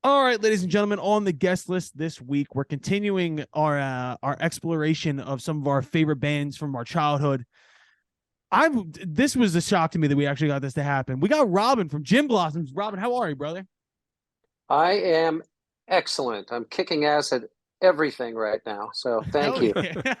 All right, ladies and gentlemen, on the guest list this week, we're continuing our exploration of some of our favorite bands from our childhood. This was a shock to me that we actually got this to happen. We got Robin from Gin Blossoms. Robin, how are you, brother? I am excellent. I'm kicking ass at everything right now. So thank Hell you. yeah.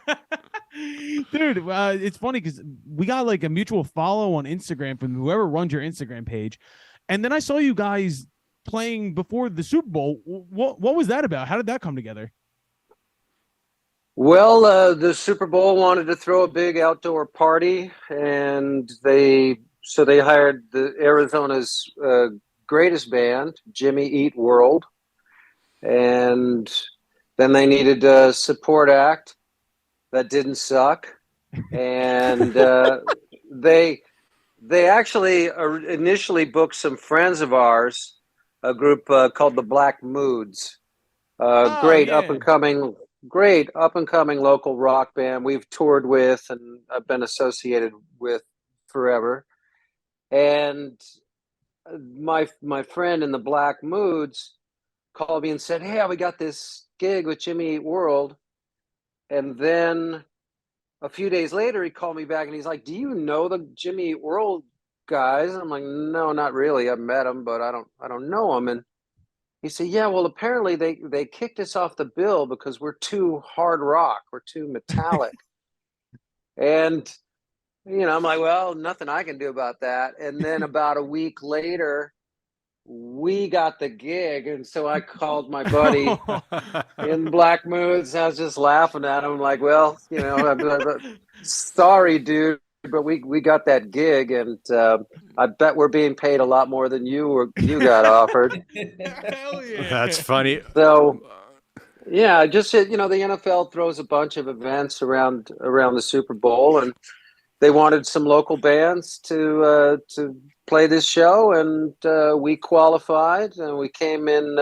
Dude, it's funny because we got like a mutual follow on Instagram from whoever runs your Instagram page. And then I saw you guys playing before the Super Bowl. What was that about? How did that come together? Well, the Super Bowl wanted to throw a big outdoor party, and they hired the Arizona's greatest band, Jimmy Eat World, and then they needed a support act that didn't suck, and they they actually initially booked some friends of ours, a group called the Black Moods. Oh, Great up yeah. and coming, great up and coming local rock band we've toured with and I've been associated with forever. And my friend in the Black Moods called me and said, "Hey, we got this gig with Jimmy Eat World." And then a few days later, he called me back and he's like, "Do you know the Jimmy Eat World guys?" And I'm like, "No, not really. I've met them, but I don't know them." And he said, "Yeah, well, apparently they kicked us off the bill because we're too hard rock, we're too metallic." And I'm like, "Well, nothing I can do about that." And then about a week later, we got the gig, and so I called my buddy in Black Moods. I was just laughing at him, like, "Well, sorry, dude, but we got that gig, and I bet we're being paid a lot more than you got offered." Hell That's yeah. funny. So yeah, just the NFL throws a bunch of events around the Super Bowl, and they wanted some local bands to play this show, and we qualified, and we came in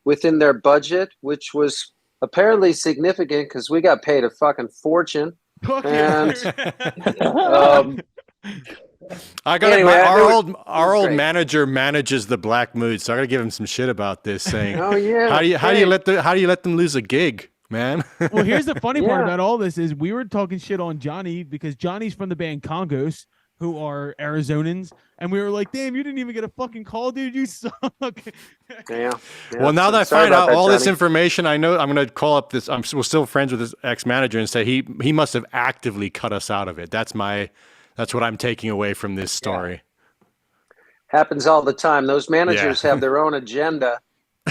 within their budget, which was apparently significant because we got paid a fucking fortune. Fuck And yeah. um, I got it. anyway, My it our was, old it our was old great. manager manages the Black Mood, so I got to give him some shit about this. Saying, Oh how yeah, do you how do you hey, let the how do you let them lose a gig, man? Well, here's the funny part yeah. about all this is we were talking shit on Johnny because Johnny's from the band Congos, who are Arizonans, and we were like, "Damn, you didn't even get a fucking call, dude. You suck." Yeah, yeah. Well, now that I Sorry find about out that, all this Johnny. information, I know I'm going to call up this. We're still friends with his ex manager and say he must have actively cut us out of it. That's what I'm taking away from this Yeah, story. happens all the time. Those Yeah. managers have their own agenda,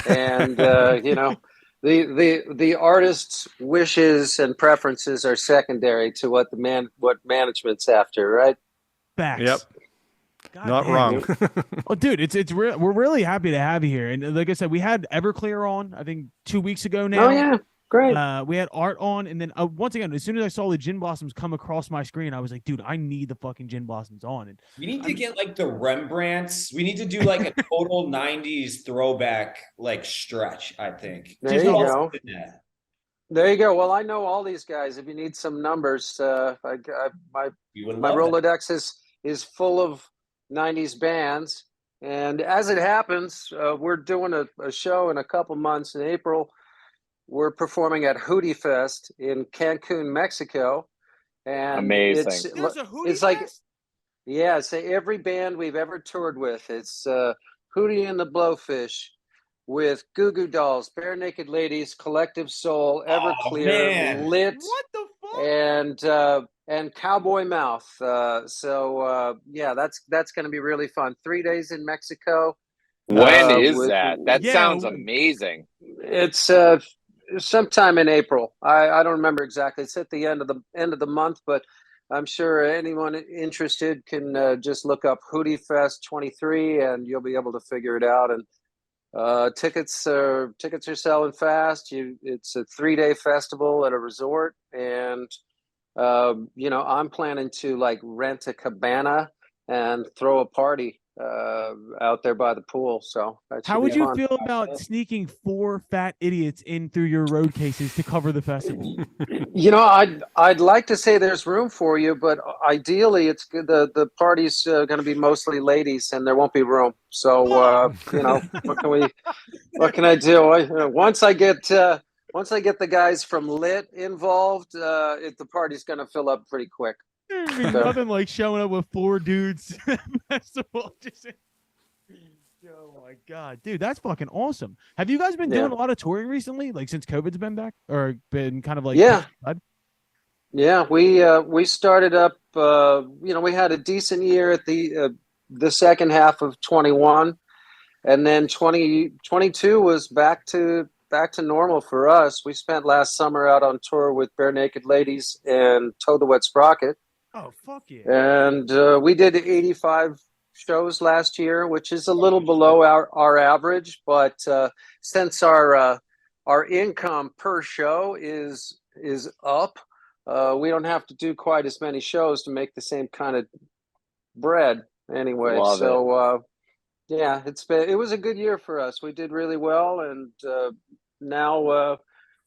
and the artist's wishes and preferences are secondary to what management's after, right? Yep. Facts. God Not damn. wrong. Yep. Oh, dude, we're really happy to have you here. And like I said, we had Everclear on, I think 2 weeks ago Oh now. yeah, great. We had Art on, and then once again, as soon as I saw the Gin Blossoms come across my screen, I was like, dude, I need the fucking Gin Blossoms on. And We need to I'm get like the Rembrandts. We need to do like a total 90s throwback like stretch, I think. There just you Who a else go. is in that? There you go. Well, I know all these guys. If you need some numbers, my We would my love that. Rolodex is full of '90s bands. And as it happens, we're doing a show in a couple months in April. We're performing at Hootie Fest in Cancun, Mexico, and Amazing. there's a Hootie it's like, Fest. yeah, say every band we've ever toured with. It's Hootie and the Blowfish with Goo Goo Dolls, Bare Naked Ladies, Collective Soul, Oh Everclear, man. Lit, What the fuck? and Cowboy Mouth. Yeah, that's going to be really fun. 3 days in Mexico. When is With that? That Yeah, sounds amazing. It's sometime in April. I don't remember exactly. It's at the end of the month, but I'm sure anyone interested can just look up Hootie Fest 23, and you'll be able to figure it out. And tickets are selling fast. It's a 3 day festival at a resort, and I'm planning to like rent a cabana and throw a party out there by the pool. So that How should would be you fun. feel about sneaking 4 fat idiots in through your road cases to cover the festival? I'd like to say there's room for you, but ideally it's good. The party's going to be mostly ladies, and there won't be room. So what can I do? Once I get the guys from Lit involved, the party's going to fill up pretty quick. There'd be nothing like showing up with 4 dudes at a festival. Oh my god, dude, that's fucking awesome. Have you guys been doing a lot of touring recently, like since COVID's been back, or been kind of like Yeah, we started up. We had a decent year at the second half of 21, and then 2022 was back to normal for us. We spent last summer out on tour with Bare Naked Ladies and Toe the Wet Sprocket. Oh fuck yeah! And we did 85 shows last year, which is a little below our average, but since our income per show is up, we don't have to do quite as many shows to make the same kind of bread anyway. It was a good year for us. We did really well, and now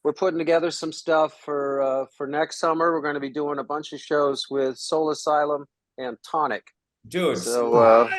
we're putting together some stuff for next summer. We're going to be doing a bunch of shows with Soul Asylum and Tonic. Dude, so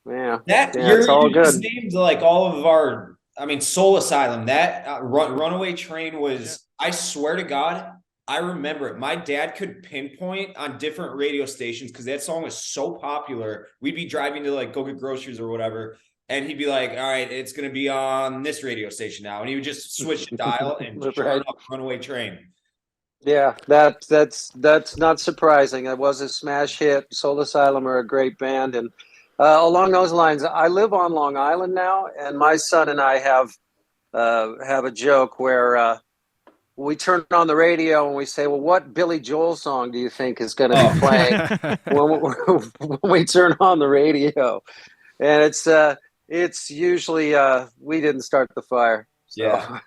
it's all good. Named like all of our, Soul Asylum. That Runaway Train was. I swear to God, I remember it. My dad could pinpoint on different radio stations because that song was so popular. We'd be driving to like go get groceries or whatever, and he'd be like, "All right, it's going to be on this radio station now," and he would just switch the dial and turn up Runaway Train. Yeah, that's not surprising. It was a smash hit. Soul Asylum are a great band, and along those lines, I live on Long Island now, and my son and I have a joke where we turn on the radio and we say, "Well, what Billy Joel song do you think is going to be playing when we turn on the radio?" And it's usually "We Didn't Start the Fire." So. Yeah,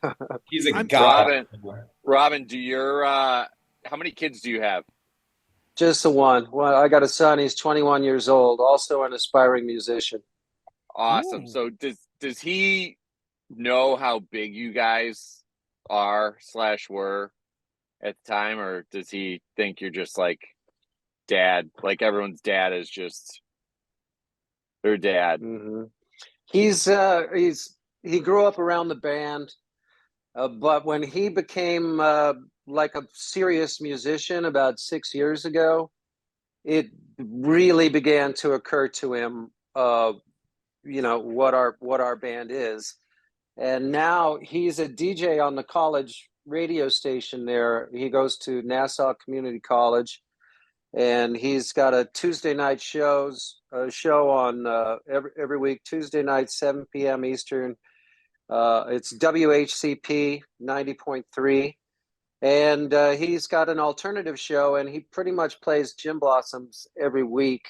he's a god. Robin, how many kids do you have? Just the one. Well, I got a son. He's 21 years old, also an aspiring musician. Awesome. Ooh. So does he know how big you guys are / were at the time, or does he think you're just like dad? Like everyone's dad is just their dad. Mm-hmm. He grew up around the band, but when he became like a serious musician about 6 years ago, it really began to occur to him, what our band is. And now he's a DJ on the college radio station there. He goes to Nassau Community College, and he's got a Tuesday night show on every week, Tuesday night, 7 p.m. Eastern. It's WHCP 90.3. And he's got an alternative show, and he pretty much plays Gin Blossoms every week.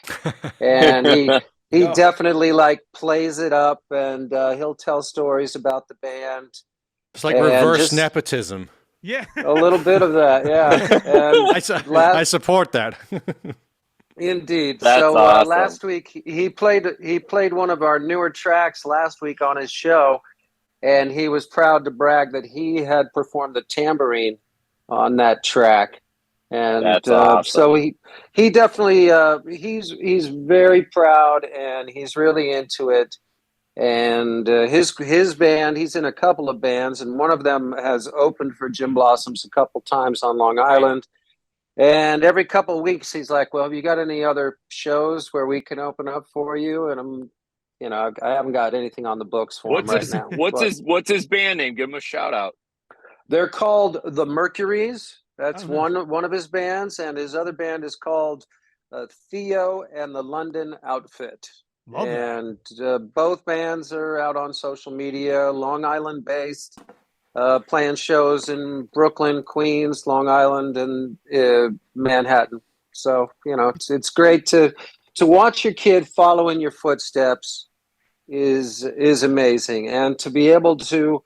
And he definitely like plays it up, and he'll tell stories about the band. It's like reverse nepotism. Yeah, a little bit of that. Yeah, and I support that. Indeed. That's so awesome. Last week he played one of our newer tracks last week on his show, and he was proud to brag that he had performed the tambourine on that track. And that's awesome. So he definitely he's very proud, and he's really into it. And his band, he's in a couple of bands, and one of them has opened for Gin Blossoms a couple times on Long Island. And every couple of weeks, he's like, "Well, have you got any other shows where we can open up for you?" And I haven't got anything on the books for him right now. What's his band name? Give him a shout out. They're called the Mercuries. That's one of his bands, and his other band is called Theo and the London Outfit. Love and both bands are out on social media, Long Island based, playing shows in Brooklyn, Queens, Long Island, and Manhattan. So it's great to watch your kid follow in your footsteps is amazing, and to be able to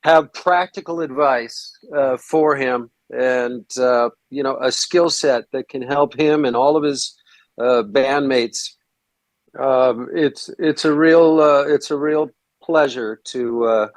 have practical advice for him, and a skill set that can help him and all of his bandmates It's a real pleasure to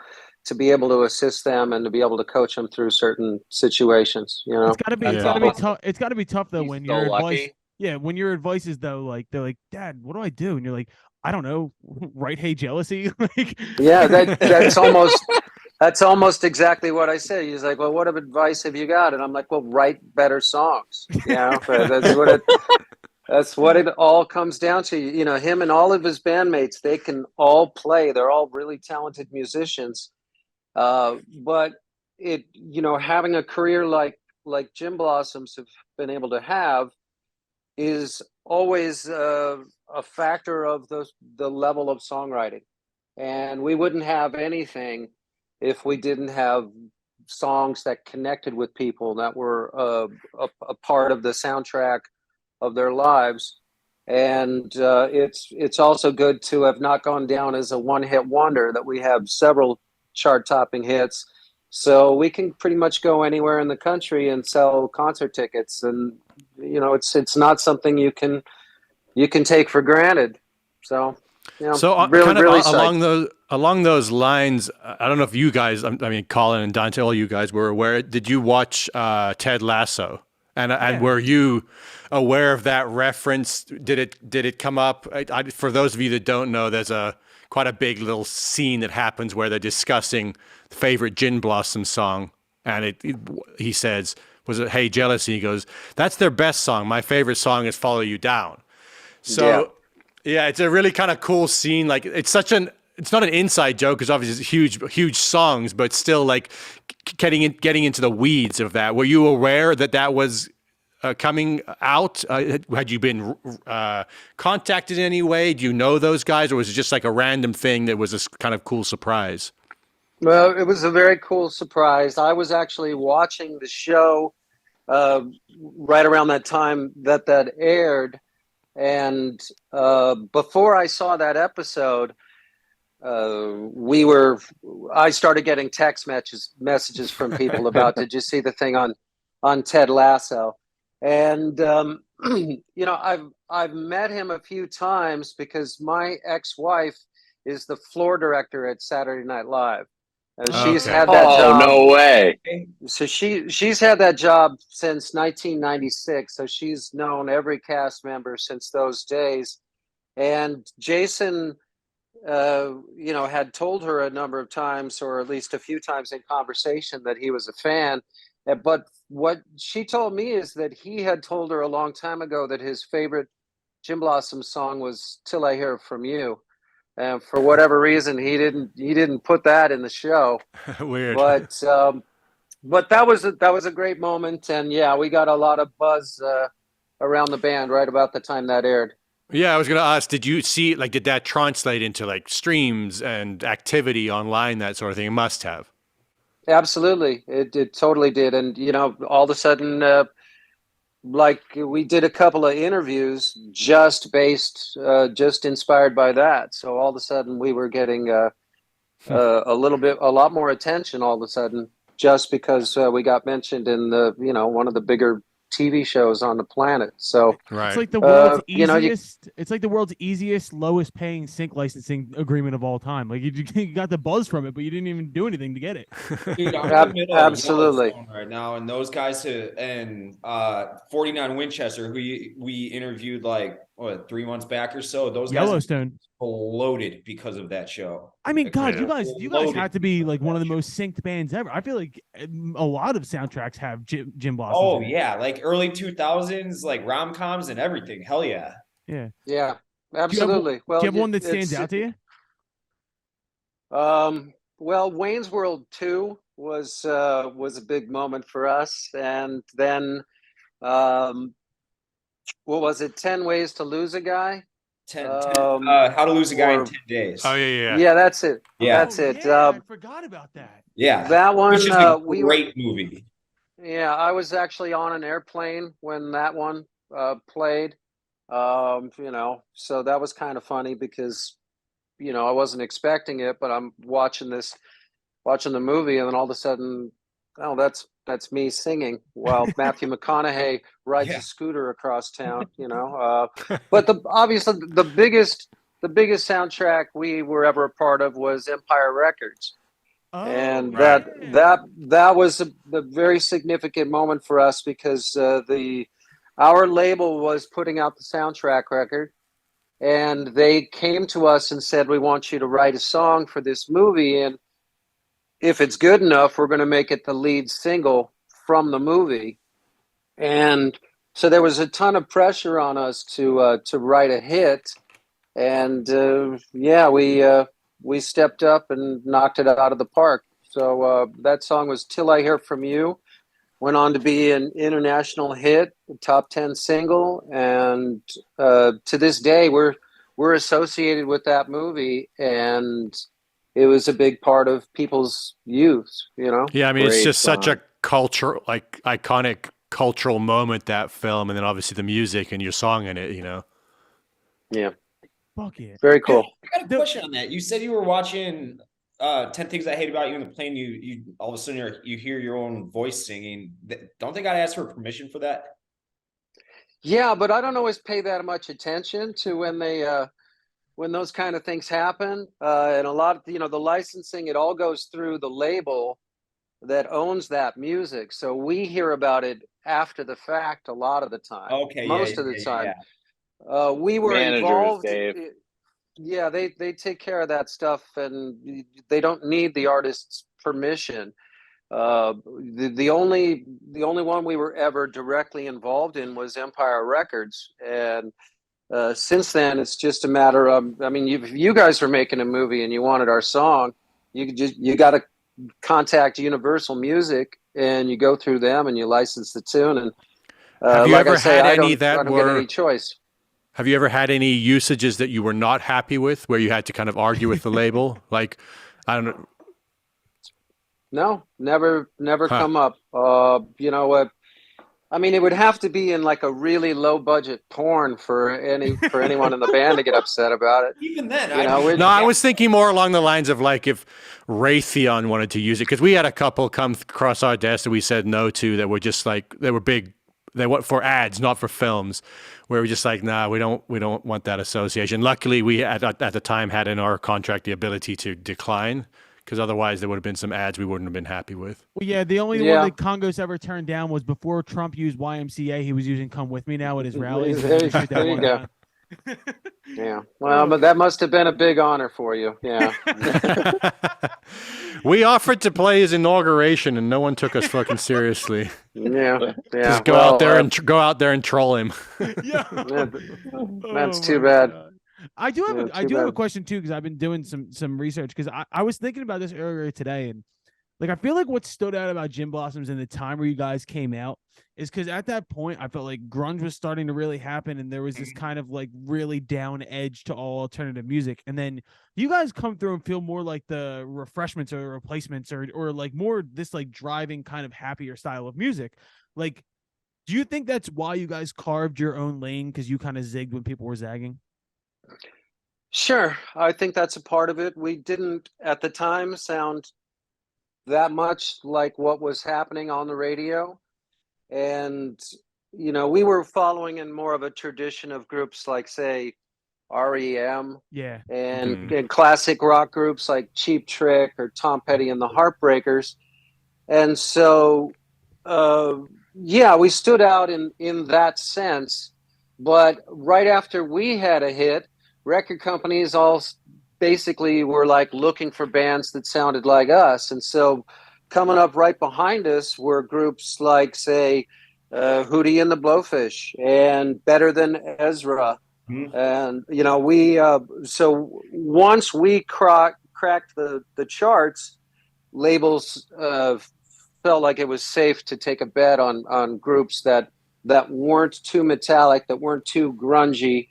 be able to assist them and to be able to coach them through certain situations. You know, It's gotta be tough. It's gotta be tough though He's when so your advice. lucky. Yeah, when your advice is though, like they're like, Dad, what do I do? And you're like, I don't know, right? Hey, jealousy. Like, yeah, that's almost exactly what I said. He's like, well, what advice have you got? And I'm like, well, write better songs. You know, that's what it all comes down to. You know, him and all of his bandmates, they can all play. They're all really talented musicians. But having a career like Jim Blossoms have been able to have is always a factor of the level of songwriting. And we wouldn't have anything if we didn't have songs that connected with people, that were a part of the soundtrack of their lives. And it's also good to have not gone down as a one-hit wonder, that we have several chart-topping hits. So we can pretty much go anywhere in the country and sell concert tickets. And, it's not something you can take for granted. So, So really, kind of really along those lines, I don't know if you guys, I mean, Colin and Dante, all you guys were aware. Did you watch Ted Lasso? And were you aware of that reference? Did it come up? For those of you that don't know, there's quite a big little scene that happens where they're discussing the favorite Gin Blossom song, and he says, "Was it Hey Jealousy?" He goes, "That's their best song. My favorite song is Follow You Down." So. Yeah, it's a really kind of cool scene. Like it's not an inside joke because obviously it's huge songs, but still like getting into the weeds of that. Were you aware that was coming out? Had you been contacted in any way? Do you know those guys, or was it just like a random thing that was a kind of cool surprise? Well, it was a very cool surprise. I was actually watching the show right around that time that aired. And before I saw that episode, I started getting text messages from people about, did you see the thing on Ted Lasso? And I've met him a few times because my ex-wife is the floor director at Saturday Night Live. And she's had that job. Oh, no way. So she's had that job since 1996. So she's known every cast member since those days. And Jason, had told her a number of times, or at least a few times in conversation, that he was a fan. But what she told me is that he had told her a long time ago that his favorite Jim Blossom song was "Till I Hear From You." And for whatever reason, he didn't put that in the show. Weird. But that was a great moment, and yeah, we got a lot of buzz around the band right about the time that aired. Yeah, I was gonna ask, did you see, like, did that translate into like streams and activity online, that sort of thing? It must have. Absolutely, it totally did, and all of a sudden, like we did a couple of interviews just inspired by that. So all of a sudden, we were getting a lot more attention all of a sudden, just because we got mentioned in one of the bigger TV shows on the planet. So Right. It's like the world's easiest. It's like the world's easiest, lowest paying sync licensing agreement of all time. Like you got the buzz from it, but you didn't even do anything to get it. Dude, I'm in the middle of absolutely Yellowstone right now, and those guys and 49 Winchester, who we interviewed like 3 months back or so. Those Yellowstone guys bloated because of that show. I mean, God, Yeah. you guys have to be like one of the most synced bands ever. I feel like a lot of soundtracks have Jim Blossom. Oh yeah, like early 2000s, like rom-coms and everything. Hell yeah. Yeah, absolutely. Do you have one that stands out to you? Well, Wayne's World 2 was a big moment for us, and then what was it? 10 Ways to Lose a Guy. 10, How to Lose a Guy in 10 Days. Oh yeah. Yeah, that's it. Yeah. That's it. I forgot about that. Yeah, that one. Which is a great movie. Yeah, I was actually on an airplane when that one played. So that was kind of funny because, I wasn't expecting it, but I'm watching the movie, and then all of a sudden Oh, that's me singing while Matthew McConaughey rides Yeah. a scooter across town. But obviously the biggest soundtrack we were ever a part of was Empire Records, Oh and Right. yeah. that was the very significant moment for us because the our label was putting out the soundtrack record, and they came to us and said, we want you to write a song for this movie, and if it's good enough, we're going to make it the lead single from the movie. And so there was a ton of pressure on us to write a hit, and yeah, we stepped up and knocked it out of the park. So that song was "Till I Hear From You." Went on to be an international hit, a top 10 single, and to this day we're associated with that movie, and it was a big part of people's youth. Yeah, I mean, it's Great just such song. a cultural, like iconic cultural moment, that film, and then obviously the music and your song in it, Yeah, Fuck yeah. very cool. I got a question on that. You said you were watching 10 Things I Hate About You in the plane. You all of a sudden you hear your own voice singing. Don't they got to ask for permission for that? Yeah, but I don't always pay that much attention to when those kind of things happen. And a lot of the licensing, it all goes through the label that owns that music. So we hear about it after the fact a lot of the time. Okay, Most yeah, of the yeah, time. yeah. We were Managers, involved. Dave. Yeah, they take care of that stuff, and they don't need the artist's permission. The only one we were ever directly involved in was Empire Records, and since then it's just a matter of. I mean, if you guys were making a movie and you wanted our song, you got to contact Universal Music, and you go through them and you license the tune. And Have you like I ever say, had I any don't that I don't get were? any choice. Have you ever had any usages that you were not happy with, where you had to kind of argue with the label? Like, I don't know. No, never Huh. come up. You know what? I mean, it would have to be in like a really low budget porn for anyone in the band to get upset about it. Even then, You know, No, I was thinking more along the lines of like if Raytheon wanted to use it, because we had a couple come across our desk that we said no to, that were just like, they were big, they went for ads, not for films, where we're just like, nah, we don't want that association. Luckily, we at the time had in our contract the ability to decline, because otherwise there would have been some ads we wouldn't have been happy with. Well, yeah, the only one Yeah. that Congos ever turned down was before Trump used YMCA. He was using "Come With Me Now" at his rallies. There you One go. down. Yeah. Well, but that must have been a big honor for you. Yeah. We offered to play his inauguration, and no one took us fucking seriously. Yeah. Yeah. Just go out there and troll him. Yeah. That's Oh too my bad. God. I do have Yeah, I too do have a bad. question too, because I've been doing some research, because I was thinking about this earlier today, and like I feel like what stood out about Gin Blossoms in the time where you guys came out is because at that point I felt like grunge was starting to really happen, and there was this kind of like really down edge to all alternative music, and then you guys come through and feel more like the refreshments or replacements or like more this like driving kind of happier style of music. Like, do you think that's why you guys carved your own lane, because you kind of zigged when people were zagging? Sure. I think that's a part of it. We didn't at the time sound that much like what was happening on the radio. And, we were following in more of a tradition of groups like, say, REM Yeah. and classic rock groups like Cheap Trick or Tom Petty and the Heartbreakers. And so, yeah, we stood out in that sense. But right after we had a hit, record companies all basically were like looking for bands that sounded like us. And so coming up right behind us were groups like, say, Hootie and the Blowfish and Better Than Ezra. And, so once we cracked the charts, labels felt like it was safe to take a bet on groups that weren't too metallic, that weren't too grungy.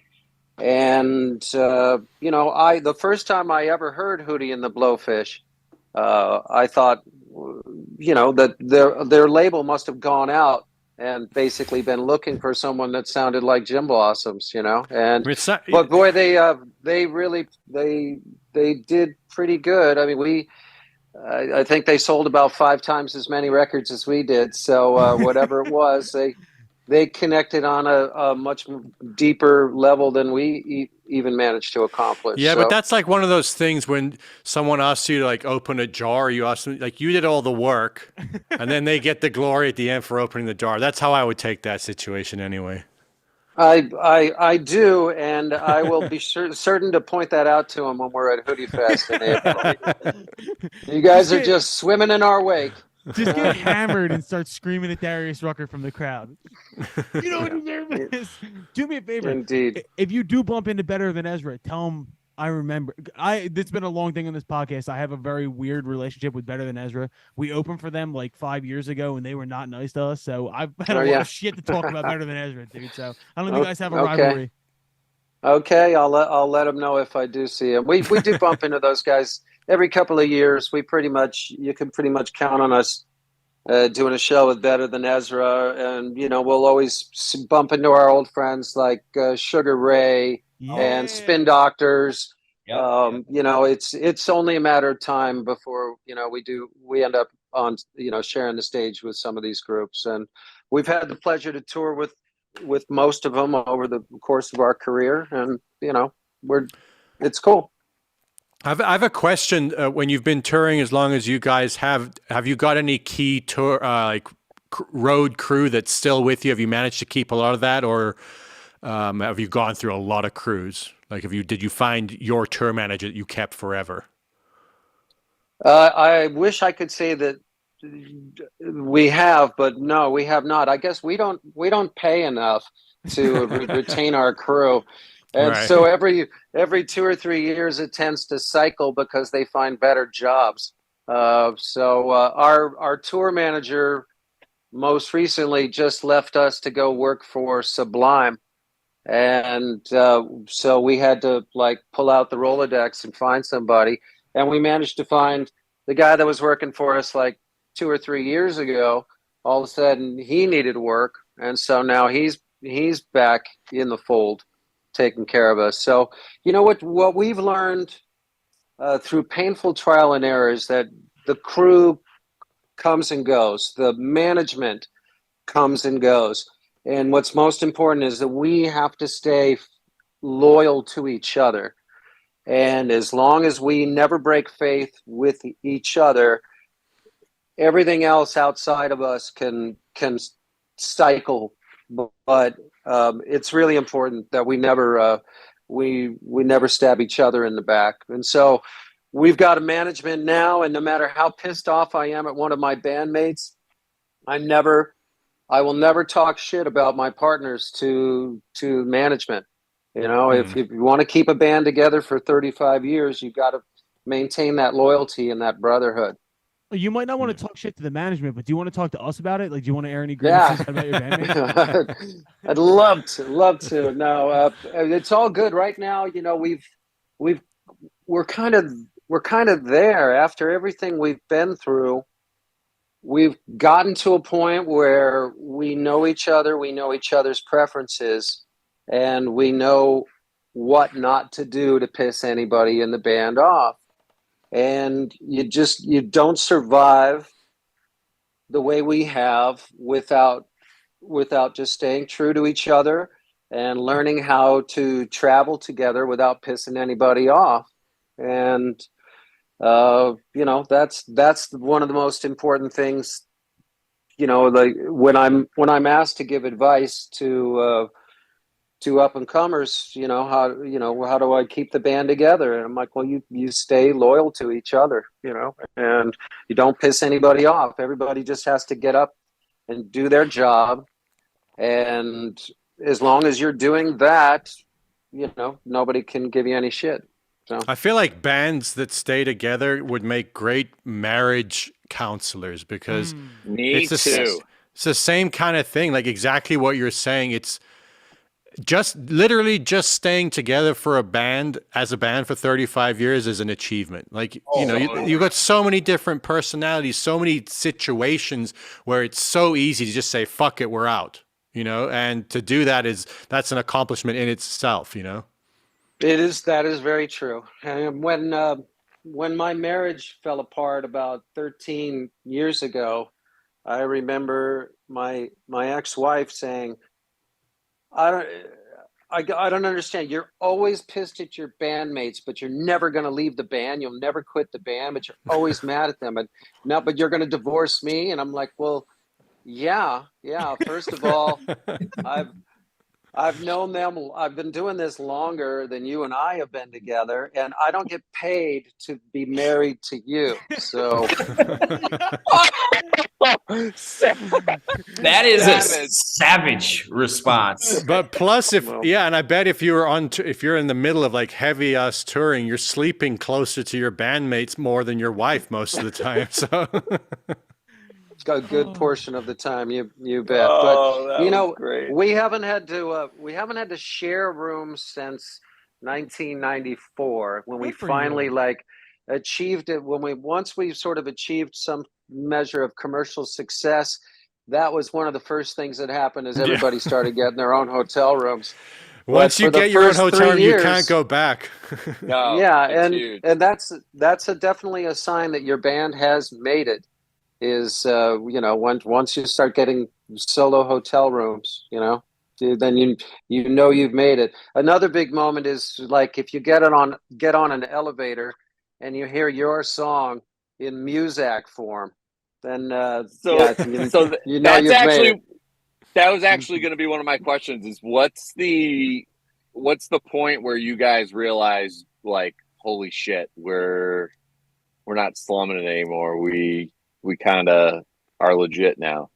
And the first time I ever heard Hootie and the Blowfish, I thought, that their label must have gone out and basically been looking for someone that sounded like Gin Blossoms, And but boy, they did pretty good. I mean, I think they sold about 5 times as many records as we did. So whatever it was, they connected on a much deeper level than we even managed to accomplish. Yeah, so, but that's like one of those things when someone asks you to like open a jar, you ask them, like you did all the work, and then they get the glory at the end for opening the jar. That's how I would take that situation anyway. I do, and I will be certain to point that out to them when we're at Hootie Fest in April. You guys are just swimming in our wake. Just get hammered and start screaming at Darius Rucker from the crowd. You don't deserve this. Do me a favor. Indeed. If you do bump into Better Than Ezra, tell him I remember. It's been a long thing on this podcast. I have a very weird relationship with Better Than Ezra. We opened for them like 5 years ago, and they were not nice to us. So I've had a lot of shit to talk about Better Than Ezra, dude. So I don't know if you guys have a rivalry. Okay, I'll let them know if I do see him. We do bump into those guys every couple of years. You can pretty much count on us doing a show with Better Than Ezra, and we'll always bump into our old friends like Sugar Ray and Spin Doctors. Yep. It's only a matter of time before we end up on sharing the stage with some of these groups, and we've had the pleasure to tour with most of them over the course of our career, and it's cool. I have a question. When you've been touring as long as you guys have you got any key tour road crew that's still with you? Have you managed to keep a lot of that, or have you gone through a lot of crews? Like, did you find your tour manager that you kept forever? I wish I could say that we have, but no, we have not. I guess we don't pay enough to retain our crew. And so every 2 or 3 years, it tends to cycle because they find better jobs. So our tour manager most recently just left us to go work for Sublime. And so we had to pull out the Rolodex and find somebody. And we managed to find the guy that was working for us 2 or 3 years ago. All of a sudden, he needed work. And so now he's back in the fold, taking care of us. So what we've learned through painful trial and error is that the crew comes and goes, the management comes and goes, and what's most important is that we have to stay loyal to each other, and as long as we never break faith with each other, everything else outside of us can cycle. But it's really important that we never we never stab each other in the back. And so we've got a management now, and no matter how pissed off I am at one of my bandmates, I will never talk shit about my partners to management. If you want to keep a band together for 35 years, you've got to maintain that loyalty and that brotherhood. You might not want to talk shit to the management, but do you want to talk to us about it? Like, do you want to air any grievances about your bandmates? I'd love to. No, it's all good right now. We're kind of there after everything we've been through. We've gotten to a point where we know each other, we know each other's preferences, and we know what not to do to piss anybody in the band off. And you don't survive the way we have without just staying true to each other and learning how to travel together without pissing anybody off. And that's one of the most important things. When I'm asked to give advice to up and comers, how do I keep the band together? And I'm like, well, you stay loyal to each other, and you don't piss anybody off. Everybody just has to get up and do their job. And as long as you're doing that, nobody can give you any shit. So I feel like bands that stay together would make great marriage counselors, because it's the same kind of thing. Like exactly what you're saying. It's literally just staying together for a band for 35 years is an achievement. Like, you've got so many different personalities, so many situations where it's so easy to just say, fuck it, we're out, and to do that's an accomplishment in itself, That is very true. And when when my marriage fell apart about 13 years ago, I remember my ex-wife saying, I don't I don't understand. You're always pissed at your bandmates, but you're never going to leave the band. You'll never quit the band, but you're always mad at them. And no, but you're going to divorce me. And I'm like, well, yeah. First of all, I've known them. I've been doing this longer than you and I have been together, and I don't get paid to be married to you. So That is a savage response. But plus, and I bet if if you're in the middle of like heavy touring, you're sleeping closer to your bandmates more than your wife most of the time. So a good portion of the time, you bet. But you know, great. we haven't had to share rooms since 1994 when we finally like achieved it. Once we sort of achieved some measure of commercial success, that was one of the first things that happened. Is everybody started getting their own hotel rooms. Once you get your own hotel room, you can't go back. No, and that's definitely a sign that your band has made it. Is once you start getting solo hotel rooms, then you know you've made it. Another big moment is like if you get on an elevator and you hear your song in Muzak form, then that's you've actually made it. That was actually going to be one of my questions. Is what's the point where you guys realize like, holy shit, we're not slumming it anymore. We kind of are legit now.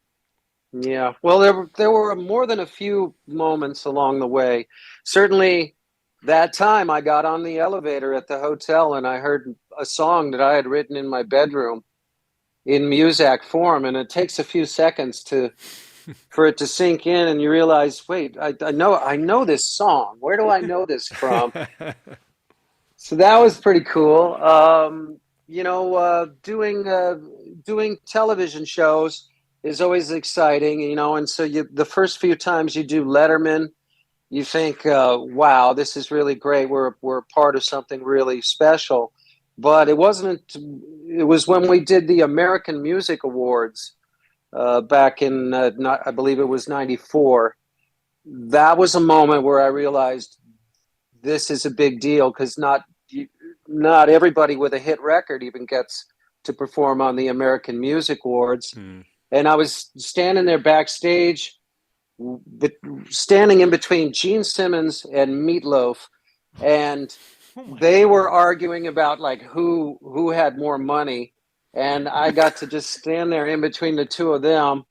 Yeah, well, there were more than a few moments along the way. Certainly, that time I got on the elevator at the hotel and I heard a song that I had written in my bedroom in Muzak form, and it takes a few seconds for it to sink in, and you realize, wait, I know this song. Where do I know this from? So that was pretty cool. Doing television shows is always exciting, and so the first few times you do Letterman, you think, wow, this is really great. We're part of something really special. But it wasn't. It was when we did the American Music Awards back in, I believe it was 94. That was a moment where I realized this is a big deal, because not everybody with a hit record even gets to perform on the American Music Awards. And I was standing there backstage, standing in between Gene Simmons and Meatloaf, and they were arguing about like who had more money, and I got to just stand there in between the two of them.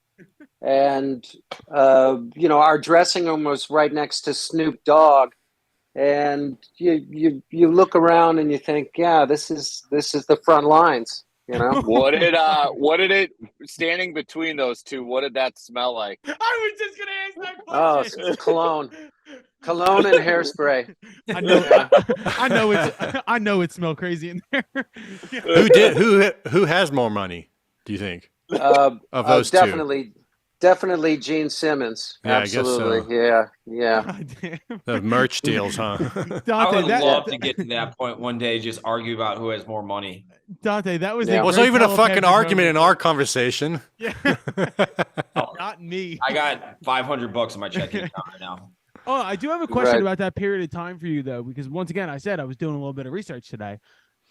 And our dressing room was right next to Snoop Dogg. And you look around and you think, yeah, this is the front lines, What did it standing between those two? What did that smell like? I was just gonna ask that question. Oh, it's cologne and hairspray. I know it smelled crazy in there. Who has more money, do you think? Of those two? Definitely Gene Simmons. Yeah, Absolutely. I guess so. Yeah. The merch deals, huh? Dante, I would love to get to that point one day, just argue about who has more money. Dante, that was Yeah. Well, it's not even a fucking argument in our conversation. Yeah. Not me. I got $500 in my checking account right now. Oh, I do have a question Right. about that period of time for you, though, because once again, I said I was doing a little bit of research today,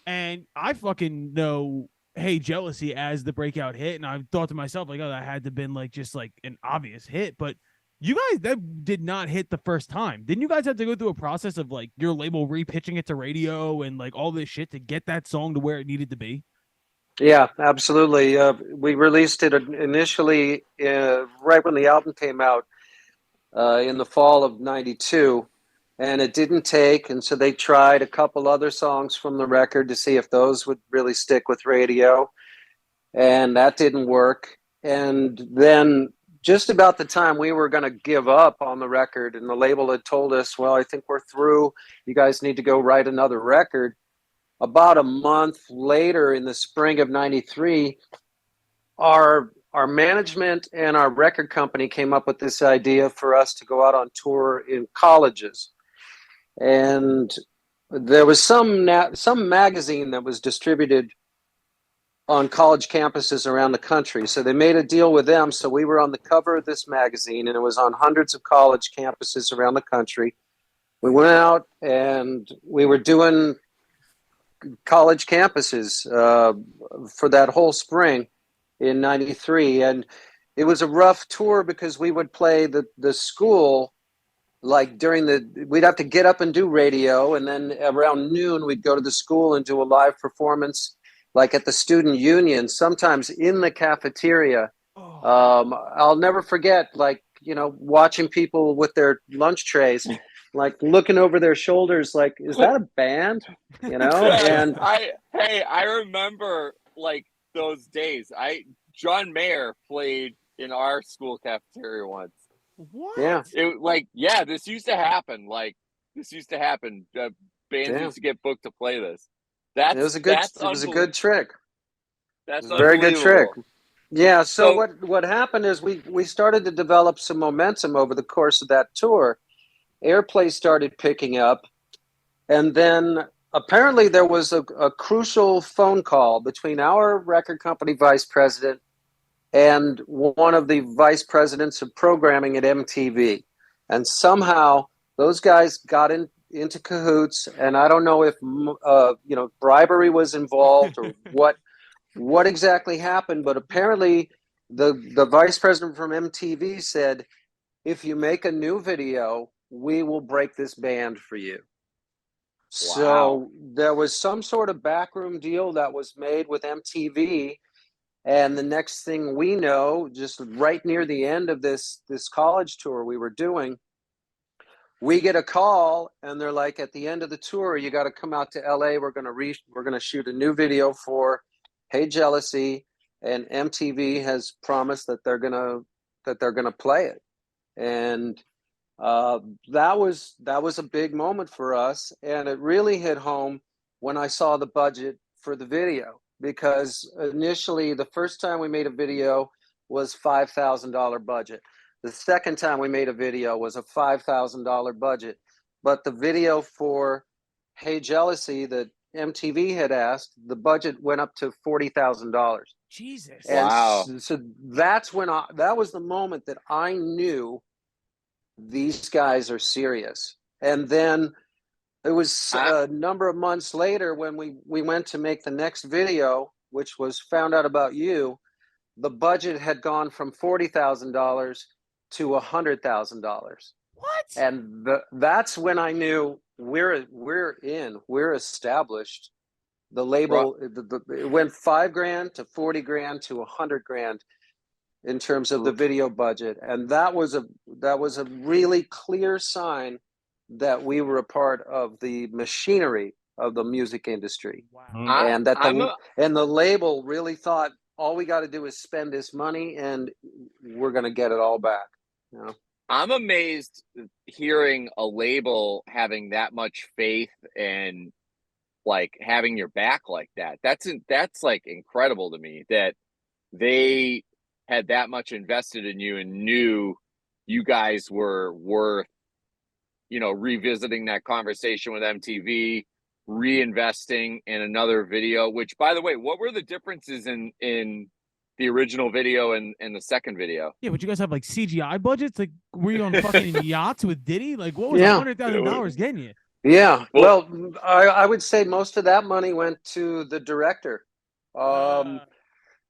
and I fucking know Hey Jealousy as the breakout hit, and I thought to myself, like, oh, that had to have been like just like an obvious hit, but you guys, that did not hit the first time. Didn't you guys have to go through a process of like your label repitching it to radio and like all this shit to get that song to where it needed to be? Yeah, absolutely. We released it initially right when the album came out in the fall of '92, and it didn't take. And so they tried a couple other songs from the record to see if those would really stick with radio, and that didn't work. And then just about the time we were going to give up on the record, and the label had told us, well, I think we're through. You guys need to go write another record. About a month later, in the spring of '93, our management and our record company came up with this idea for us to go out on tour in colleges. And there was some magazine that was distributed on college campuses around the country. So they made a deal with them. So we were on the cover of this magazine, and it was on hundreds of college campuses around the country. We went out and we were doing college campuses for that whole spring in '93, and it was a rough tour because we would play the school like we'd have to get up and do radio, and then around noon we'd go to the school and do a live performance like at the student union, sometimes in the cafeteria. I'll never forget, like, watching people with their lunch trays, like looking over their shoulders, like, is that a band? And I remember like those days. John Mayer played in our school cafeteria once. What? Yeah. This used to happen. Bands used to get booked to play this. It was a good trick. That's a very good trick. Yeah. So So- what happened is we started to develop some momentum over the course of that tour. Airplay started picking up, and then apparently there was a crucial phone call between our record company vice president and one of the vice presidents of programming at MTV. And somehow those guys got into cahoots, and I don't know if bribery was involved or what exactly happened, but apparently the vice president from MTV said, if you make a new video, we will break this band for you. Wow. So there was some sort of backroom deal that was made with MTV. And the next thing we know, just right near the end of this college tour we were doing, we get a call, and they're like, at the end of the tour, you got to come out to LA. We're gonna shoot a new video for Hey Jealousy, and MTV has promised that they're gonna play it. And that was a big moment for us, and it really hit home when I saw the budget for the video, because initially the first time we made a video was $5,000 budget. The second time we made a video was a $5,000 budget, but the video for Hey Jealousy that MTV had asked, the budget went up to $40,000. Jesus. And Wow. so that's when that was the moment that I knew these guys are serious. And then it was a number of months later when we went to make the next video, which was Found Out About You. The budget had gone from $40,000 to $100,000. What? And that's when I knew we're established. The label, it went $5,000 to $40,000 to $100,000 in terms of the video budget, and that was a really clear sign that we were a part of the machinery of the music industry. Wow. And that the label really thought, all we got to do is spend this money and we're going to get it all back. I'm amazed hearing a label having that much faith and like having your back like that. That's like incredible to me that they had that much invested in you and knew you guys were worth, revisiting that conversation with MTV, reinvesting in another video, which, by the way, what were the differences in the original video and the second video? Yeah, but you guys have like CGI budgets? Like, were you on fucking yachts with Diddy? Like, what was Yeah. $100,000 getting you? Yeah. Well, I would say most of that money went to the director. For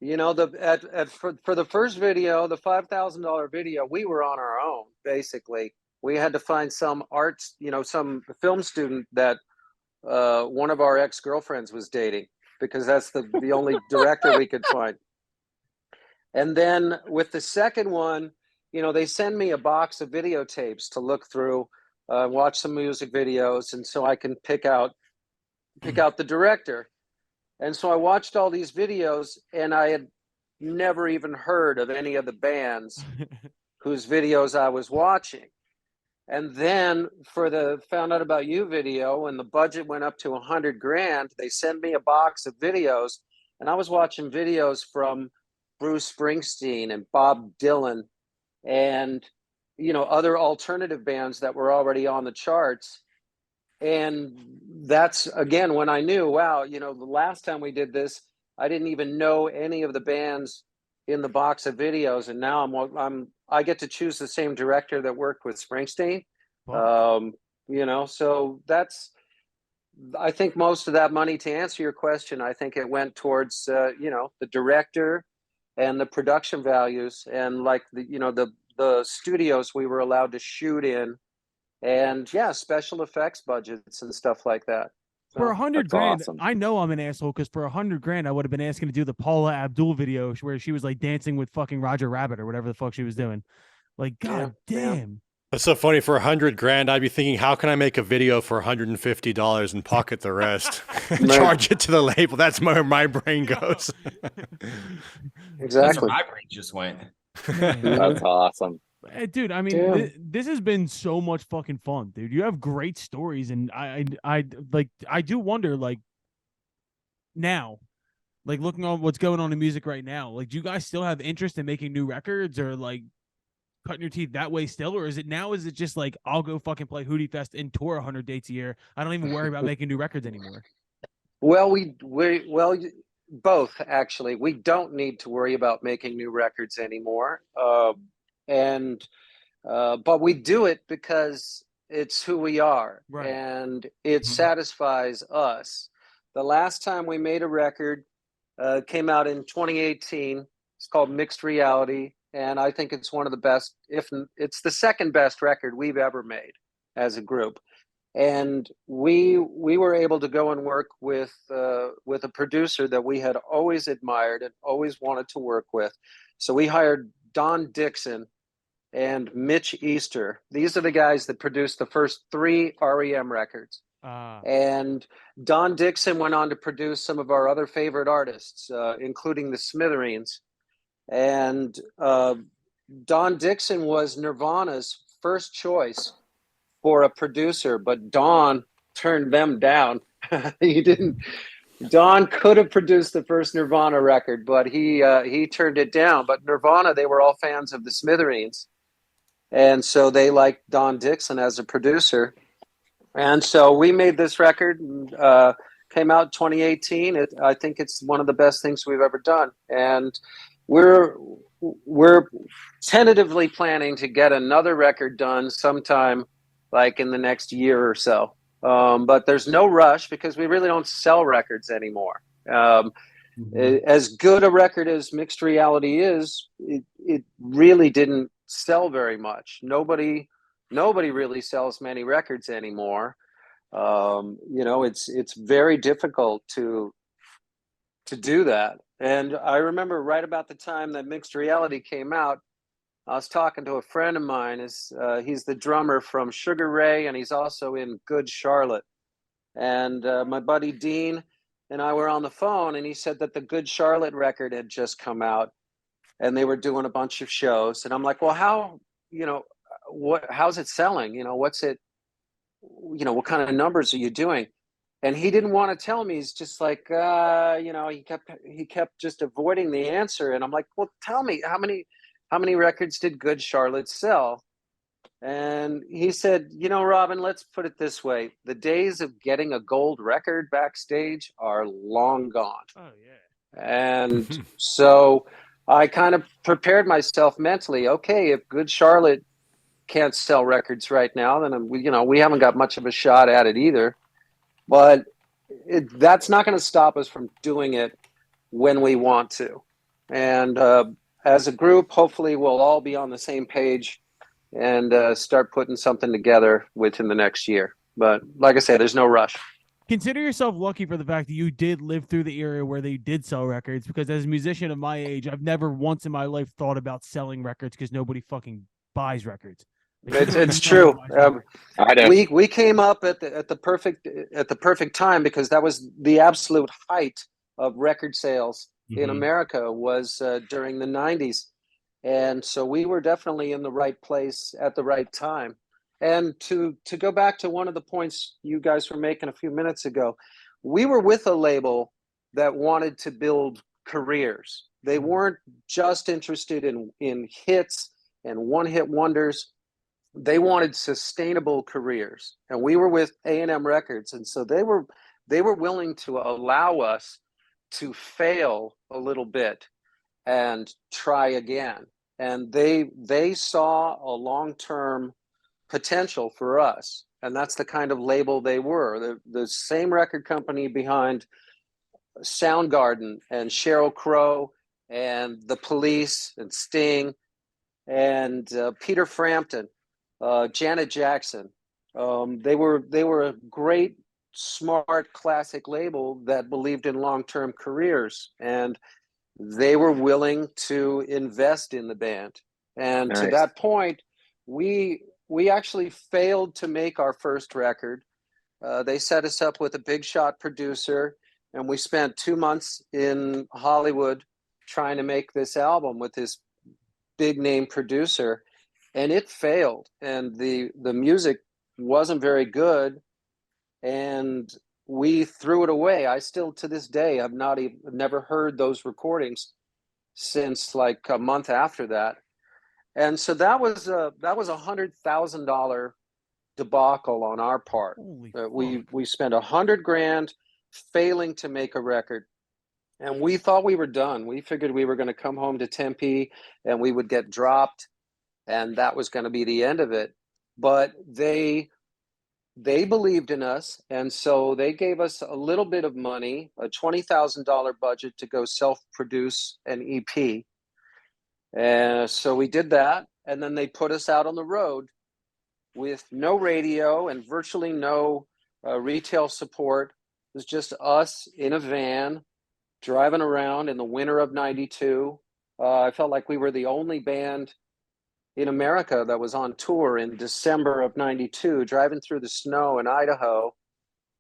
the first video, the $5,000 video, we were on our own. Basically, we had to find some some film student that one of our ex-girlfriends was dating, because that's the only director we could find. And then with the second one, they send me a box of videotapes to look through, watch some music videos, and so I can pick out the director. And so I watched all these videos, and I had never even heard of any of the bands whose videos I was watching. And then for the Found Out About You video, when the budget went up to $100,000, they sent me a box of videos, and I was watching videos from Bruce Springsteen and Bob Dylan and other alternative bands that were already on the charts. and that's again when I knew, wow, the last time we did this, I didn't even know any of the bands in the box of videos, and now I get to choose the same director that worked with Springsteen. So I think most of that money, to answer your question, I think it went towards the director and the production values, and like the studios we were allowed to shoot in, and special effects budgets and stuff like that. For So, $100,000, awesome. I know I'm an asshole because for $100,000, I would have been asking to do the Paula Abdul video where she was like dancing with fucking Roger Rabbit or whatever the fuck she was doing. Like, god damn. That's so funny. For $100,000, I'd be thinking, how can I make a video for $150 and pocket the rest? Charge it to the label. That's where my brain goes. That's where exactly. my brain just went. That's awesome. Dude, I mean, this has been so much fucking fun, dude. You have great stories, and I do wonder, like, now, like, looking on what's going on in music right now, like, do you guys still have interest in making new records, or like cutting your teeth that way still, or is it just like, I'll go fucking play Hootie Fest and tour 100 dates a year, I don't even worry about making new records anymore? Well, both actually. We don't need to worry about making new records anymore, but we do it because it's who we are, Right. and it satisfies us. The last time we made a record came out in 2018. It's called Mixed Reality, and I think it's one of the best, if it's the second best record we've ever made as a group. And we were able to go and work with a producer that we had always admired and always wanted to work with. So we hired Don Dixon and Mitch Easter. These are the guys that produced the first 3 REM records. And Don Dixon went on to produce some of our other favorite artists, including the Smithereens. And Don Dixon was Nirvana's first choice for a producer, but Don turned them down. He didn't. Don could have produced the first Nirvana record, but he turned it down. But Nirvana, they were all fans of the Smithereens, and so they liked Don Dixon as a producer. And so we made this record, came out 2018. I think it's one of the best things we've ever done, and we're tentatively planning to get another record done sometime, like in the next year or so. But there's no rush because we really don't sell records anymore. As good a record as Mixed Reality is, it really didn't sell very much. Nobody really sells many records anymore. It's very difficult to do that. And I remember right about the time that Mixed Reality came out, I was talking to a friend of mine. He's the drummer from Sugar Ray, and he's also in Good Charlotte. And my buddy Dean and I were on the phone, and he said that the Good Charlotte record had just come out, and they were doing a bunch of shows. And I'm like, well, how's it selling? What's it? What kind of numbers are you doing? And he didn't want to tell me. He's just like, he kept just avoiding the answer. And I'm like, well, tell me, how many records did Good Charlotte sell? And he said, Robin, let's put it this way. The days of getting a gold record backstage are long gone. Oh, yeah. And so I kind of prepared myself mentally. Okay, if Good Charlotte can't sell records right now, then we haven't got much of a shot at it either. But that's not going to stop us from doing it when we want to. And as a group, hopefully we'll all be on the same page and start putting something together within the next year. But like I say, there's no rush. Consider yourself lucky for the fact that you did live through the era where they did sell records, because as a musician of my age, I've never once in my life thought about selling records because nobody fucking buys records. It's true. We came up at the perfect time, because that was the absolute height of record sales in America was during the 90s. And so we were definitely in the right place at the right time. And to go back to one of the points you guys were making a few minutes ago, we were with a label that wanted to build careers. They weren't just interested in hits and one-hit wonders. they wanted sustainable careers, and we were with A&M Records, and so they were willing to allow us to fail a little bit and try again. And they saw a long-term potential for us, and that's the kind of label they were. The same record company behind Soundgarden and Sheryl Crow and The Police and Sting and Peter Frampton, Janet Jackson. They were a great, smart, classic label that believed in long-term careers, and they were willing to invest in the band. And Nice. to that point, we actually failed to make our first record. They set us up with a big shot producer, and we spent 2 months in Hollywood trying to make this album with this big name producer, and it failed, and the music wasn't very good, and we threw it away. I still to this day have never heard those recordings since like a month after that. And so that was $100,000 debacle on our part. We spent $100,000 failing to make a record, and we thought we were done. We figured we were going to come home to Tempe and we would get dropped, and that was going to be the end of it. But they believed in us, and so they gave us a little bit of money, a $20,000 budget to go self-produce an EP. And so we did that, and then they put us out on the road with no radio and virtually no retail support. It was just us in a van driving around in the winter of '92. I felt like we were the only band in America that was on tour in December of '92, driving through the snow in Idaho,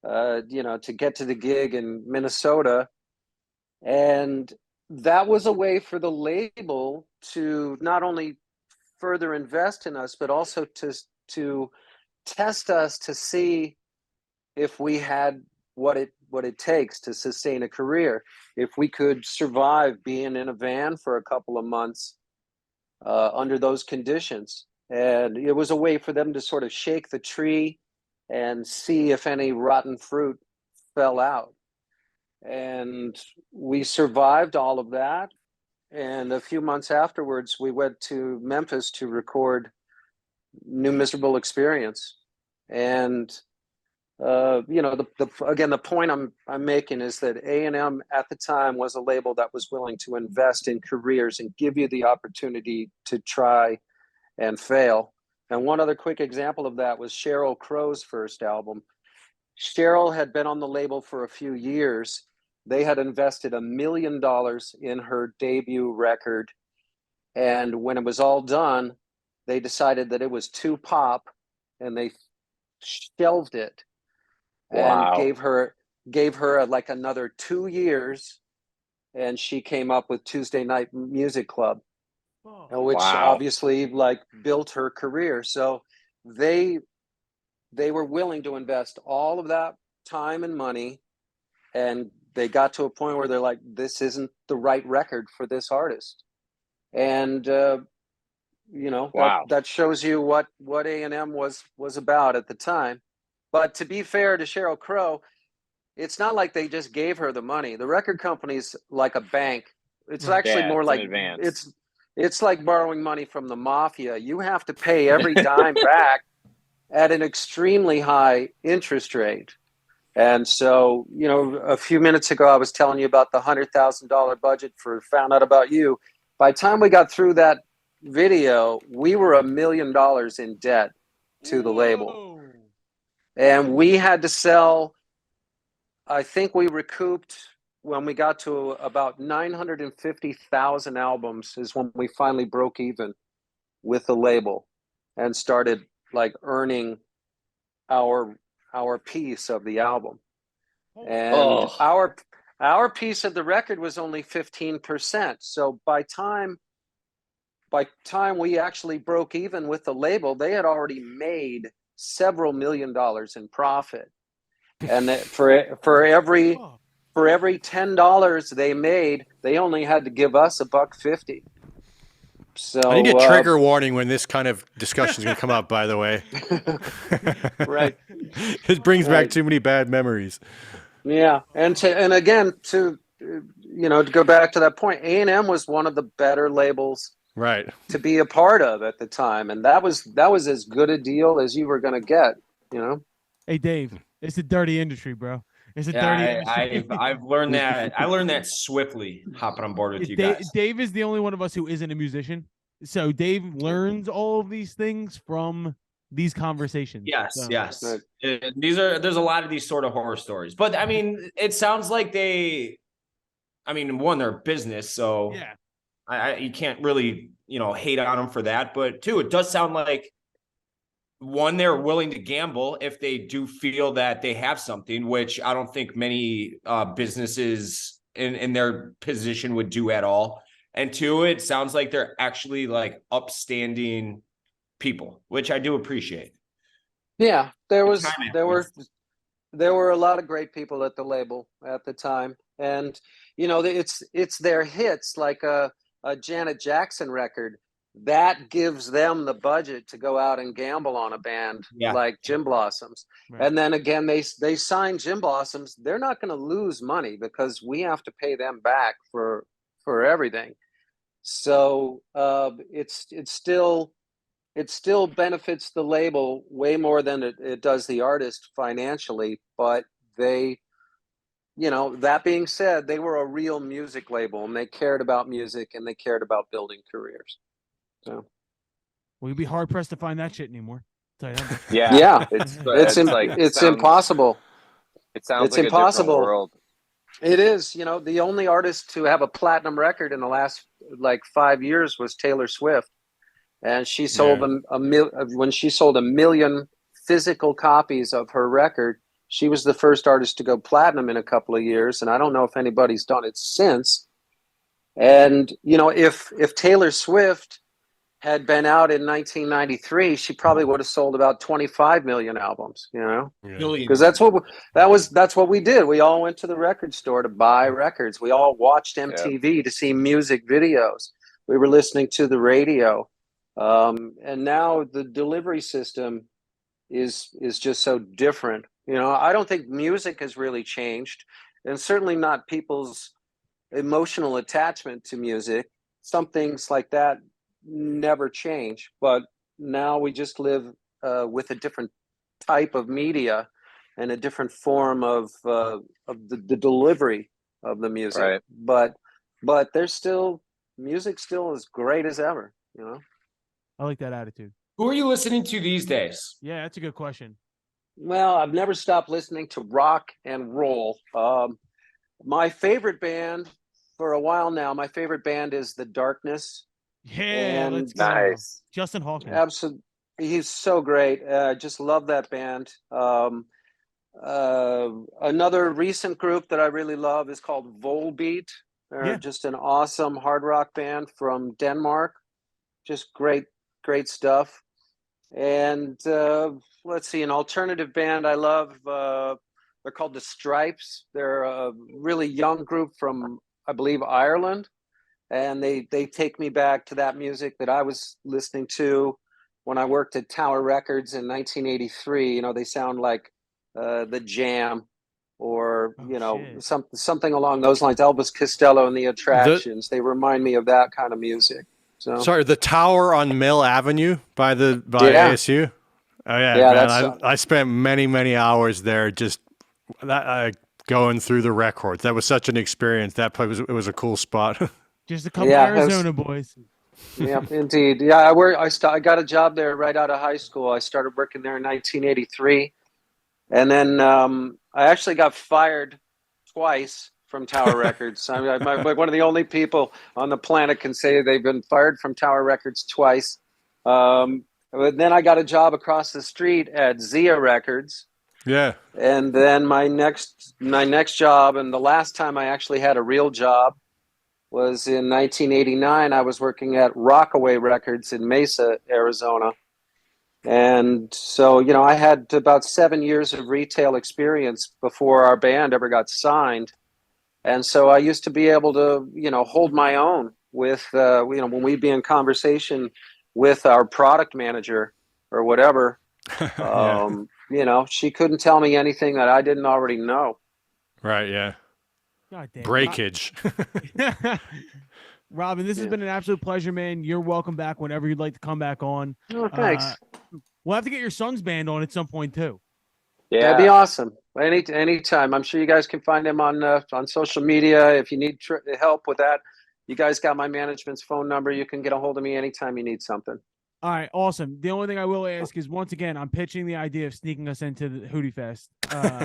to get to the gig in Minnesota. And that was a way for the label to not only further invest in us, but also to test us to see if we had what it takes to sustain a career, if we could survive being in a van for a couple of months under those conditions. And it was a way for them to sort of shake the tree and see if any rotten fruit fell out. And we survived all of that. And a few months afterwards, we went to Memphis to record New Miserable Experience. And the point I'm making is that A&M at the time was a label that was willing to invest in careers and give you the opportunity to try and fail. And one other quick example of that was Sheryl Crow's first album. Sheryl had been on the label for a few years. They had invested $1 million in her debut record. And when it was all done, they decided that it was too pop, and they shelved it. Wow. And gave her like another 2 years, and she came up with Tuesday Night Music Club, which obviously like built her career. So they were willing to invest all of that time and money, and they got to a point where they're like, this isn't the right record for this artist. And that shows you what A&M was about at the time. But to be fair to Sheryl Crow, it's not like they just gave her the money. The record company's like a bank. It's actually more like it's like borrowing money from the mafia. You have to pay every dime back at an extremely high interest rate. And so, a few minutes ago, I was telling you about the $100,000 budget for Found Out About You. By the time we got through that video, we were $1 million in debt to the label. And we had to sell, I think we recouped when we got to about 950,000 albums is when we finally broke even with the label and started like earning our piece of the album. And our piece of the record was only 15%. So by time we actually broke even with the label, they had already made several $1 million in profit. And for every $10 they made, they only had to give us $1.50. So I need a trigger warning when this kind of discussion is going to come up, by the way. Right. It brings back Right. too many bad memories. Yeah, and again to to go back to that point, A&M was one of the better labels Right. to be a part of at the time, and that was as good a deal as you were going to get. Hey, Dave, it's a dirty industry, bro. It's a dirty Yeah, industry. I've learned that. I learned that swiftly hopping on board with you guys. Dave is the only one of us who isn't a musician. So Dave learns all of these things from these conversations. Yes, So. yes. Right. There's a lot of these sort of horror stories. But I mean, it sounds like one, they're a business, so Yeah. you can't really, hate on them for that. But two, it does sound like one, they're willing to gamble if they do feel that they have something, which I don't think many businesses in their position would do at all. And two, it sounds like they're actually like upstanding people, which I do appreciate. Yeah, there were a lot of great people at the label at the time, and it's their hits like a Janet Jackson record that gives them the budget to go out and gamble on a band like Gin Blossoms. Right. And then again, they sign Gin Blossoms. They're not going to lose money because we have to pay them back for everything. So it still benefits the label way more than it does the artist financially. But they, that being said, they were a real music label, and they cared about music, and they cared about building careers. So, well, you'd be hard pressed to find that shit anymore. Yeah, it's impossible. It sounds it's like impossible. A different world. It is. The only artist to have a platinum record in the last 5 years was Taylor Swift, and she sold when she sold 1 million physical copies of her record. She was the first artist to go platinum in a couple of years, and I don't know if anybody's done it since. And if Taylor Swift had been out in 1993, she probably would have sold about 25 million albums, because that's what we did. We all went to the record store to buy records. We all watched MTV to see music videos. We were listening to the radio. And now the delivery system is just so different. I don't think music has really changed, and certainly not people's emotional attachment to music. Some things like that never change, but now we just live with a different type of media and a different form of the delivery of the music. Right. But there's still music still as great as ever. I like that attitude. Who are you listening to these days? Yeah, that's a good question. Well, I've never stopped listening to rock and roll. My favorite band for a while now, my favorite band is The Darkness. Yeah, And let's go. Nice. Justin Hawkins. Absolutely, he's so great. Just love that band. Another recent group that I really love is called Volbeat. They're just an awesome hard rock band from Denmark. Just great stuff. And let's see, an alternative band I love. They're called The Stripes. They're a really young group from, I believe, Ireland. And they take me back to that music that I was listening to when I worked at Tower Records in 1983. They sound like The Jam, or something along those lines. Elvis Costello and the Attractions. They remind me of that kind of music. So sorry, the Tower on Mill Avenue by ASU. Oh yeah, man, I spent many hours there just going through the records. That was such an experience. That place was a cool spot. Just a couple Arizona boys. Yeah, indeed. Yeah, I got a job there right out of high school. I started working there in 1983, and then I actually got fired twice from Tower Records. I'm one of the only people on the planet can say they've been fired from Tower Records twice. But then I got a job across the street at Zia Records. Yeah. And then my next job, and the last time I actually had a real job, was in 1989. I was working at Rockaway Records in Mesa, Arizona. And so, I had about 7 years of retail experience before our band ever got signed. And so I used to be able to, hold my own with when we'd be in conversation with our product manager or whatever. She couldn't tell me anything that I didn't already know. Right. Yeah. God damn. Breakage. Robin, this has been an absolute pleasure, man. You're welcome back whenever you'd like to come back on. Oh, thanks. We'll have to get your son's band on at some point too. Yeah, That'd be awesome. Anytime. I'm sure you guys can find him on social media. If you need help with that, you guys got my management's phone number. You can get a hold of me anytime you need something. All right, awesome. The only thing I will ask is, once again, I'm pitching the idea of sneaking us into the Hootie Fest.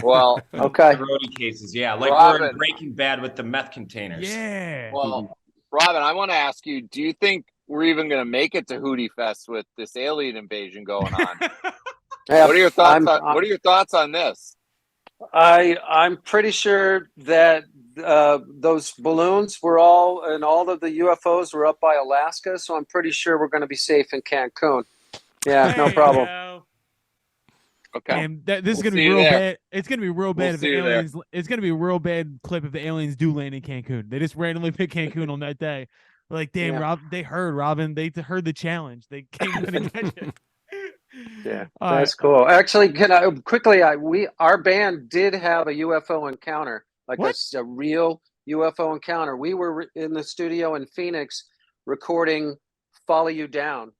well, okay. The roadie cases, yeah, like Robin. we're in Breaking Bad with the meth containers. Yeah. well, Robin, I want to ask you: do you think we're even going to make it to Hootie Fest with this alien invasion going on? Yeah, What are your thoughts? What are your thoughts on this? I'm pretty sure that those balloons were all of the UFOs were up by Alaska, so I'm pretty sure we're going to be safe in Cancun. Yeah, no problem. Okay. And this is We'll gonna be see you real there. bad. It's gonna be real bad if the see you there. aliens. It's gonna be a real bad clip if the aliens do land in Cancun. They just randomly pick Cancun on that day. We're like, damn, Yeah. Rob. They heard Robin. They heard the challenge. They came to catch it. Yeah, All that's cool. Actually, can I quickly? Our band did have a UFO encounter, like What? a real UFO encounter. We were in the studio in Phoenix recording "Follow You Down,"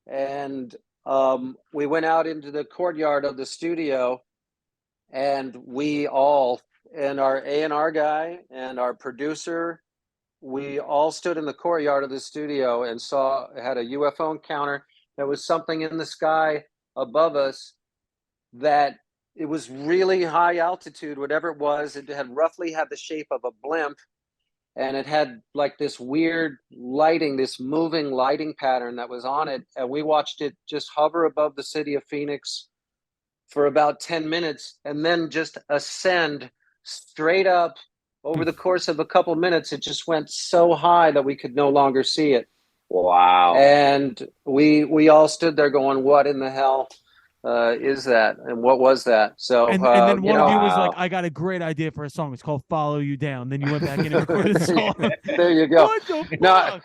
and we went out into the courtyard of the studio, and we all, and our A&R guy and our producer, we all stood in the courtyard of the studio and had a UFO encounter. There was something in the sky above us that it was really high altitude, whatever it was. It had roughly had the shape of a blimp, and it had like this weird lighting, this moving lighting pattern that was on it. And we watched it just hover above the city of Phoenix for about 10 minutes and then just ascend straight up over the course of a couple minutes. It just went so high that we could no longer see it. Wow. And we all stood there going, what in the hell is that? And what was that? So, And then one of you was like, wow. I got a great idea for a song. It's called Follow You Down. Then you went back in and recorded the song. there you go. What the fuck? No,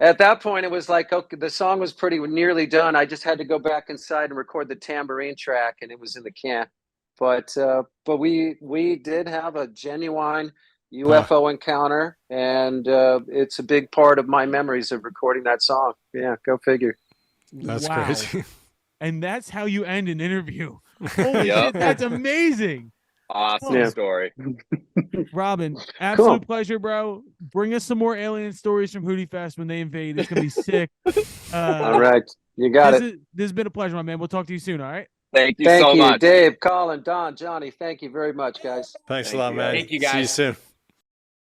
at that point, it was like, okay, the song was pretty nearly done. I just had to go back inside and record the tambourine track, and it was in the can. But we did have a genuine UFO encounter, and it's a big part of my memories of recording that song. Yeah, go figure. That's Wow. crazy. And that's how you end an interview. Holy Yep. shit, that's amazing. Awesome Yeah. story. Robin, absolute Cool. pleasure, bro. Bring us some more alien stories from Hootie Fest when they invade. It's gonna be sick. All right, you got it. This has been a pleasure, my man. We'll talk to you soon. All right. Thank you Thank so you, much. Dave, Colin, Don, Johnny. Thank you very much, guys. Thanks a Thank lot, you, man. Thank you, See you guys. soon.